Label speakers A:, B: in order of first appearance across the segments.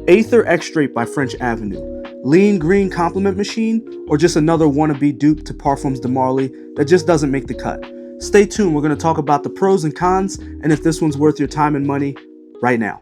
A: Aether Extrait by French Avenue. Lean green compliment machine, or just another wannabe dupe to Parfums de Marly that just doesn't make the cut? Stay tuned, we're going to talk about the pros and cons, and if this one's worth your time and money, right now.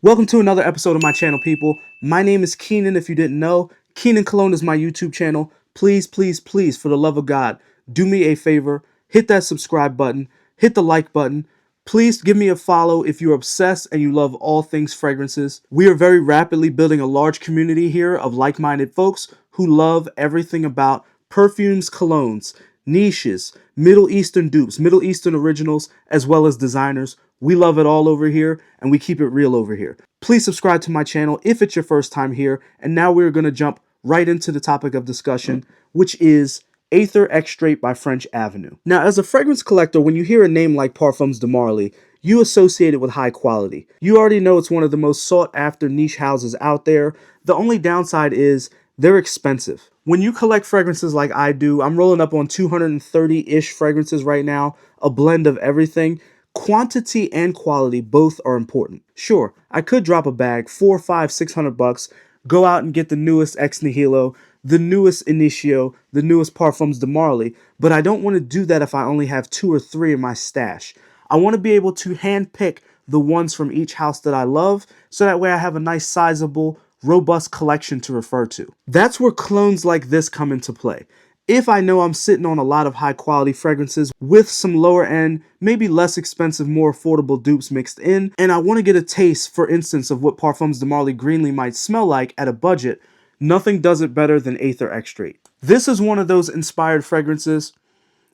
A: Welcome to another episode of my channel, people. My name is Keenan, if you didn't know. Keenan Cologne is my YouTube channel. Please, please, please, for the love of God, do me a favor, hit that subscribe button, hit the like button. Please give me a follow if you're obsessed and you love all things fragrances. We are very rapidly building a large community here of like-minded folks who love everything about perfumes, colognes, niches, Middle Eastern dupes, Middle Eastern originals, as well as designers. We love it all over here, and we keep it real over here. Please subscribe to my channel if it's your first time here. And now we're going to jump right into the topic of discussion, which is Aether Extrait by French Avenue. Now, as a fragrance collector, when you hear a name like Parfums de Marly, you associate it with high quality. You already know it's one of the most sought after niche houses out there. The only downside is they're expensive. When you collect fragrances like I do, I'm rolling up on 230-ish fragrances right now, a blend of everything. Quantity and quality both are important. Sure, I could drop a bag, $400, $500, $600, go out and get the newest Ex Nihilo, the newest Initio, the newest Parfums de Marly, but I don't want to do that if I only have 2 or 3 in my stash. I want to be able to handpick the ones from each house that I love, so that way I have a nice sizable, robust collection to refer to. That's where clones like this come into play. If I know I'm sitting on a lot of high quality fragrances with some lower end, maybe less expensive, more affordable dupes mixed in, and I want to get a taste, for instance, of what Parfums de Marly Greenley might smell like at a budget, nothing does it better than Aether Extrait. This is one of those inspired fragrances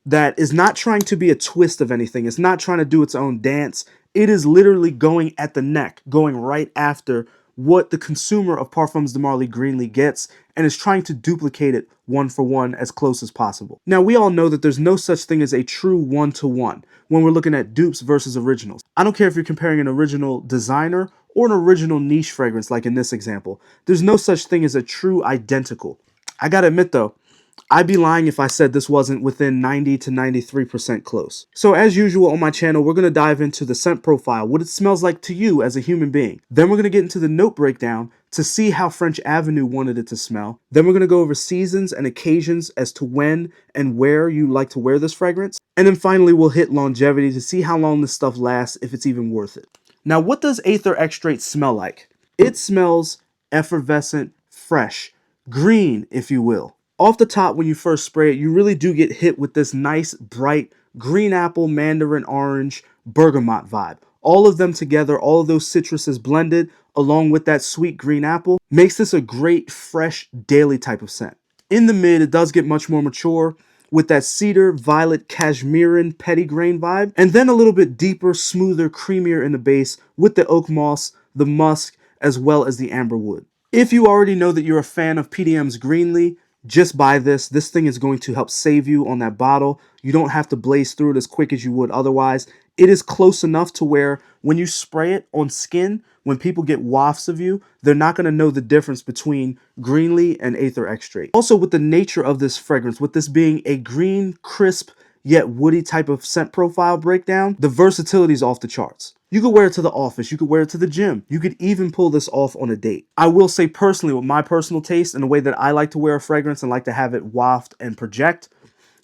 A: that is not trying to be a twist of anything. It's not trying to do its own dance. It is literally going at the neck, going right after what the consumer of Parfums de Marly Greenley gets, and is trying to duplicate it one for one as close as possible. Now, we all know that there's no such thing as a true one-to-one when we're looking at dupes versus originals. I don't care if you're comparing an original designer or an original niche fragrance, like in this example. There's no such thing as a true identical. I gotta admit though, I'd be lying if I said this wasn't within 90 to 93% close. So as usual on my channel, we're going to dive into the scent profile, what it smells like to you as a human being. Then we're going to get into the note breakdown to see how French Avenue wanted it to smell. Then we're going to go over seasons and occasions as to when and where you like to wear this fragrance. And then finally, we'll hit longevity to see how long this stuff lasts, if it's even worth it. Now, what does Aether Extrait smell like? It smells effervescent, fresh, green, if you will. Off the top, when you first spray it, you really do get hit with this nice, bright, green apple, mandarin orange, bergamot vibe. All of them together, all of those citruses blended, along with that sweet green apple, makes this a great, fresh, daily type of scent. In the mid, it does get much more mature, with that cedar, violet, cashmerean, petitgrain vibe, and then a little bit deeper, smoother, creamier in the base, with the oak moss, the musk, as well as the amber wood. If you already know that you're a fan of PDM's Greenley, just buy this. This thing is going to help save you on that bottle. You don't have to blaze through it as quick as you would otherwise. It is close enough to where when you spray it on skin, when people get wafts of you, they're not going to know the difference between Greenley and Aether Extrait. Also, with the nature of this fragrance, with this being a green, crisp, yet woody type of scent profile breakdown, the versatility is off the charts. You could wear it to the office, you could wear it to the gym, you could even pull this off on a date. I will say personally, with my personal taste and the way that I like to wear a fragrance and like to have it waft and project,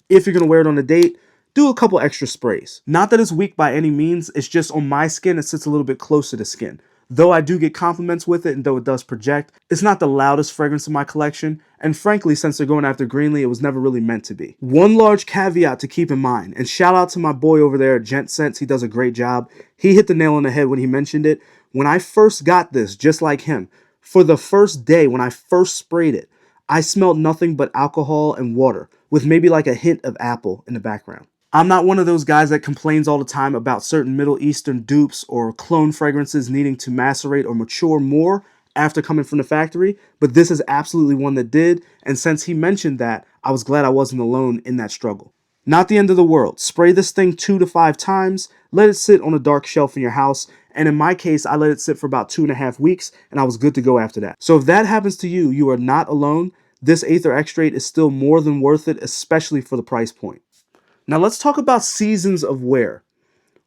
A: if you're going to wear it on a date, do a couple extra sprays. Not that it's weak by any means, it's just on my skin, it sits a little bit closer to skin. Though I do get compliments with it and though it does project, it's not the loudest fragrance in my collection, and frankly, since they're going after Greenley, it was never really meant to be. One large caveat to keep in mind, and shout out to my boy over there at Gent Scents, he does a great job. He hit the nail on the head when he mentioned it. When I first got this, just like him, for the first day when I first sprayed it, I smelled nothing but alcohol and water, with maybe like a hint of apple in the background. I'm not one of those guys that complains all the time about certain Middle Eastern dupes or clone fragrances needing to macerate or mature more after coming from the factory, but this is absolutely one that did, and since he mentioned that, I was glad I wasn't alone in that struggle. Not the end of the world. Spray this thing 2 to 5 times, let it sit on a dark shelf in your house, and in my case, I let it sit for about 2.5 weeks, and I was good to go after that. So if that happens to you, you are not alone. This Aether Extrait is still more than worth it, especially for the price point. Now let's talk about seasons of wear.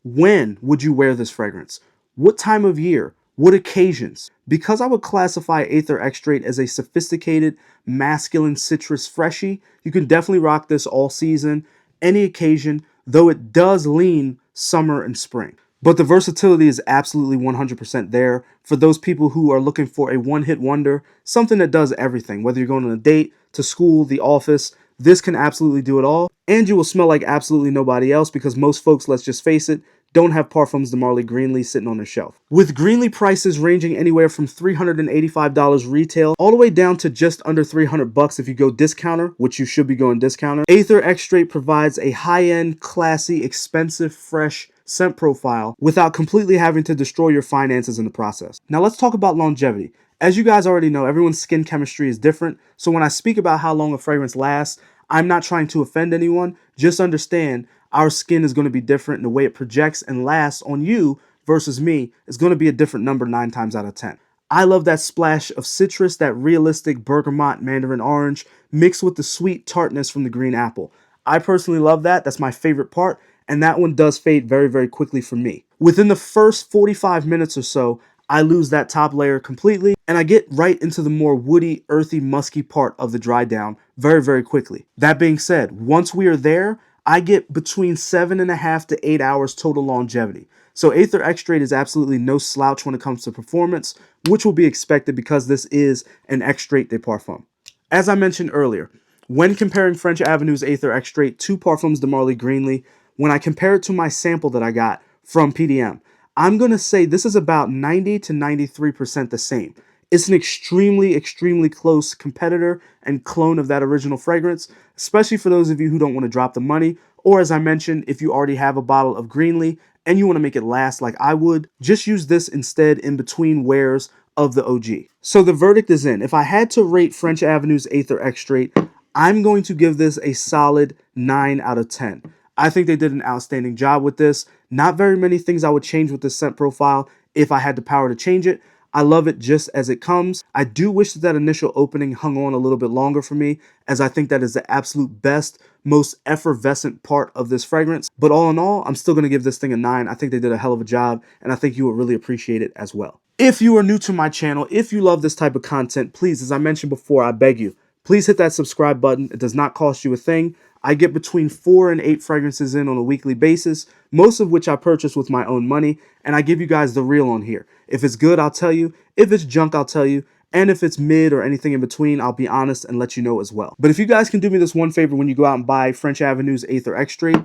A: When would you wear this fragrance? What time of year? What occasions? Because I would classify Aether Extrait as a sophisticated, masculine citrus freshie, you can definitely rock this all season, any occasion, though it does lean summer and spring. But the versatility is absolutely 100% there for those people who are looking for a one-hit wonder, something that does everything. Whether you're going on a date, to school, the office, this can absolutely do it all. And you will smell like absolutely nobody else because most folks, let's just face it, don't have Parfums de Marly Greenley sitting on their shelf. With Greenley prices ranging anywhere from $385 retail all the way down to just under $300 if you go discounter, which you should be going discounter, Aether Extrait provides a high-end, classy, expensive, fresh scent profile without completely having to destroy your finances in the process. Now let's talk about longevity. As you guys already know, everyone's skin chemistry is different, so when I speak about how long a fragrance lasts, I'm not trying to offend anyone. Just understand our skin is going to be different, and the way it projects and lasts on you versus me is going to be a different number 9 times out of 10. I love that splash of citrus, that realistic bergamot mandarin orange mixed with the sweet tartness from the green apple. I personally love that. That's my favorite part, and that one does fade very, very quickly for me. Within the first 45 minutes or so, I lose that top layer completely, and I get right into the more woody, earthy, musky part of the dry down very, very quickly. That being said, once we are there, I get between 7.5 to 8 hours total longevity. So Aether Extrait is absolutely no slouch when it comes to performance, which will be expected because this is an extrait de parfum. As I mentioned earlier, when comparing French Avenue's Aether Extrait to Parfums de Marly Greenley, when I compare it to my sample that I got from PDM, I'm going to say this is about 90 to 93% the same. It's an extremely, extremely close competitor and clone of that original fragrance, especially for those of you who don't want to drop the money, or as I mentioned, if you already have a bottle of Greenley and you want to make it last like I would, just use this instead in between wears of the OG. So the verdict is in. If I had to rate French Avenue's Aether Extrait, I'm going to give this a solid 9 out of 10. I think they did an outstanding job with this. Not very many things I would change with this scent profile if I had the power to change it. I love it just as it comes. I do wish that that initial opening hung on a little bit longer for me, as I think that is the absolute best, most effervescent part of this fragrance. But all in all, I'm still going to give this thing a 9. I think they did a hell of a job, and I think you would really appreciate it as well. If you are new to my channel, if you love this type of content, please, as I mentioned before, I beg you, please hit that subscribe button. It does not cost you a thing. I get between 4 and 8 fragrances in on a weekly basis, most of which I purchase with my own money, and I give you guys the real on here. If it's good, I'll tell you. If it's junk, I'll tell you. And if it's mid or anything in between, I'll be honest and let you know as well. But if you guys can do me this one favor when you go out and buy French Avenue's Aether Extrait,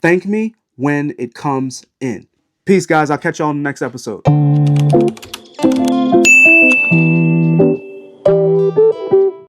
A: thank me when it comes in. Peace, guys. I'll catch y'all in the next episode.